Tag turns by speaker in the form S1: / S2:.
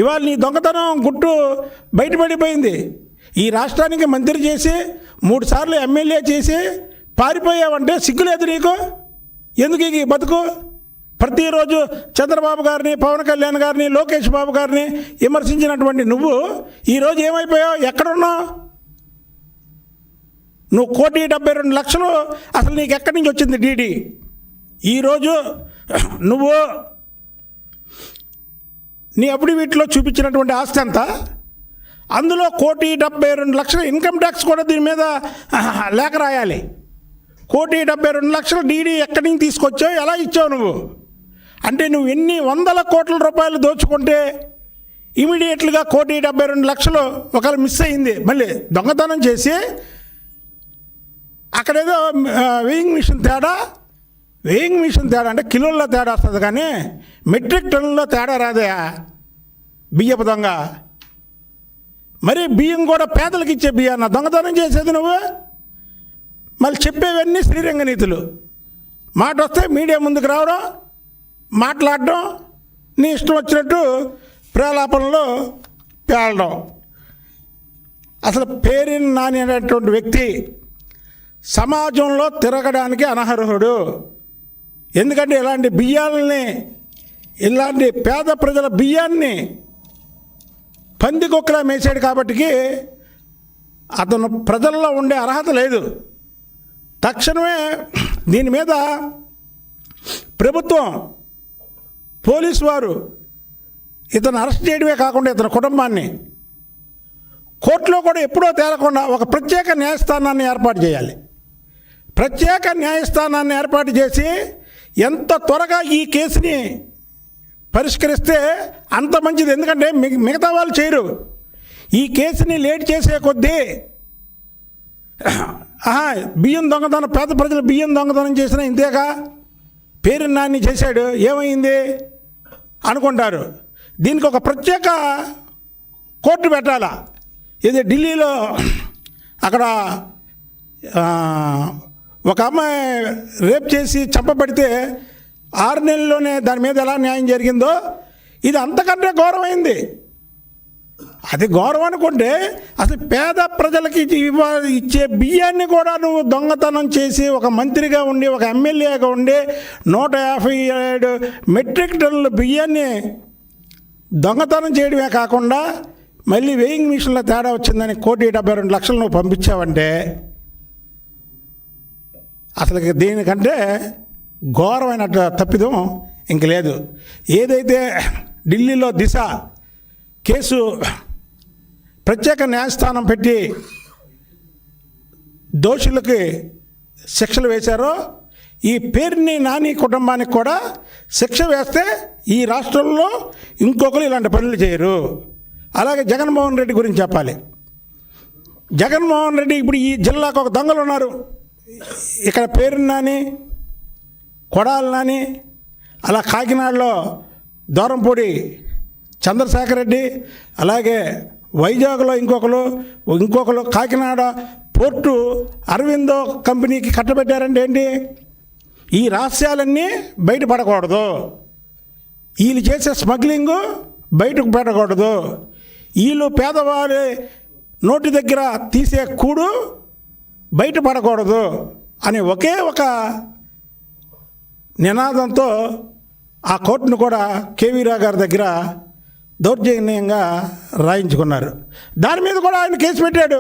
S1: ఇవాళ నీ దొంగతనం గుట్టు బయటపడిపోయింది. ఈ రాష్ట్రానికి మంత్రి చేసి 3 సార్లు ఎమ్మెల్యే చేసి పారిపోయావంటే సిగ్గులేదు నీకు? ఎందుకు ఈ బతుకు? ప్రతిరోజు చంద్రబాబు గారిని, పవన్ కళ్యాణ్ గారిని, లోకేష్ బాబు గారిని విమర్శించినటువంటి నువ్వు ఈరోజు ఏమైపోయావు? ఎక్కడున్నావు? నువ్వు 1,72,00,000 అసలు నీకు ఎక్కడి నుంచి వచ్చింది డీడీ? ఈరోజు నువ్వు నీ అఫిడవిట్లో చూపించినటువంటి ఆస్తి అంతా, అందులో 1,72,00,000 ఇన్కమ్ ట్యాక్స్ కూడా దీని మీద లేఖ రాయాలి. 1,72,00,000 డీడీ ఎక్కడి నుంచి తీసుకొచ్చావు? ఎలా ఇచ్చావు నువ్వు? అంటే నువ్వు ఎన్ని వందల కోట్ల రూపాయలు దోచుకుంటే ఇమీడియట్గా 1,72,00,000 ఒకవేళ మిస్ అయింది, మళ్ళీ దొంగతనం చేసి అక్కడేదో వెయింగ్ మిషన్ తేడా అంటే కిలోల్లో తేడా వస్తుంది, కానీ మెట్రిక్ టన్నుల్లో తేడా రాదే బియ్యపు దొంగ. మరి బియ్యం కూడా పేదలకు ఇచ్చే బియ్యాన్న దొంగతనం చేసేది నువ్వు. మళ్ళీ చెప్పేవన్నీ శ్రీరంగ నీతులు. మాట వస్తే మీడియా ముందుకు రావడం, మాట్లాడడం, నీ ఇష్టం వచ్చినట్టు ప్రేలాపనలో పేలడం. అసలు పేరిని నాని అనేటువంటి వ్యక్తి సమాజంలో తిరగడానికి అనర్హుడు. ఎందుకంటే ఇలాంటి పేద ప్రజల బియ్యాన్ని పందికొక్కలా మేసాడు కాబట్టి అతను ప్రజల్లో ఉండే అర్హత లేదు. తక్షణమే దీని మీద ప్రభుత్వం, పోలీసు వారు ఇతను అరెస్ట్ చేయడమే కాకుండా ఇతని కుటుంబాన్ని కోర్టులో కూడా ఎప్పుడో తేలకుండా ఒక ప్రత్యేక న్యాయస్థానాన్ని ఏర్పాటు చేయాలి. ప్రత్యేక న్యాయస్థానాన్ని ఏర్పాటు చేసి ఎంత త్వరగా ఈ కేసుని పరిష్కరిస్తే అంత మంచిది. ఎందుకంటే మిగతా వాళ్ళు చేయరు. ఈ కేసుని లేట్ చేసే కొద్దీ బియ్యం దొంగతనం, పేద ప్రజలు బియ్యం దొంగతనం చేసినా ఇంతేగా, పేరు నాని చేశాడు ఏమైంది అనుకుంటారు. దీనికి ఒక ప్రత్యేక కోర్టు పెట్టాలా? ఇది ఢిల్లీలో అక్కడ ఒక అమ్మాయి రేప్ చేసి చంపబడితే 6 నెలల్లోనే దాని మీద ఎలా న్యాయం జరిగిందో ఇది అంతకంటే ఘోరమైంది. అది గౌరవం అనుకుంటే అసలు పేద ప్రజలకి ఇచ్చే బియ్యాన్ని కూడా నువ్వు దొంగతనం చేసి ఒక మంత్రిగా ఉండి, ఒక ఎమ్మెల్యేగా ఉండి 157 మెట్రిక్ టన్నుల బియ్యాన్ని దొంగతనం చేయడమే కాకుండా మళ్ళీ వెయింగ్ మిషన్లో తేడా వచ్చిందని 1,72,00,000 నువ్వు పంపించావంటే అసలు దీనికంటే ఘోరమైన తప్పిదం ఇంక లేదు. ఏదైతే ఢిల్లీలో దిశ కేసు ప్రత్యేక న్యాయస్థానం పెట్టి దోషులకి శిక్షలు వేశారో, ఈ పేరుని నాని కుటుంబానికి కూడా శిక్ష వేస్తే ఈ రాష్ట్రంలో ఇంకొకరు ఇలాంటి పనులు చేయరు. అలాగే జగన్మోహన్ రెడ్డి గురించి చెప్పాలి. జగన్మోహన్ రెడ్డి ఇప్పుడు ఈ జిల్లాకు ఒక దొంగలు ఉన్నారు. ఇక్కడ పేరుని నాని, కొడాలి నాని, అలా కాకినాడలో దూరంపూడి చంద్రశేఖర్ రెడ్డి, అలాగే వైజాగ్లో ఇంకొకరు కాకినాడ పోర్టు అరవిందో కంపెనీకి కట్టబెట్టారంటే ఏంటి? ఈ రహస్యాలన్నీ బయటపడకూడదు. వీళ్ళు చేసే స్మగ్లింగు బయటకు పెట్టకూడదు. వీళ్ళు పేదవారి నోటి దగ్గర తీసే కూడు బయటపడకూడదు అని ఒకే ఒక నినాదంతో ఆ కోర్టును కూడా కేవీ రావు గారి దగ్గర దౌర్జన్యంగా రాయించుకున్నారు. దాని మీద కూడా ఆయన కేసు పెట్టాడు.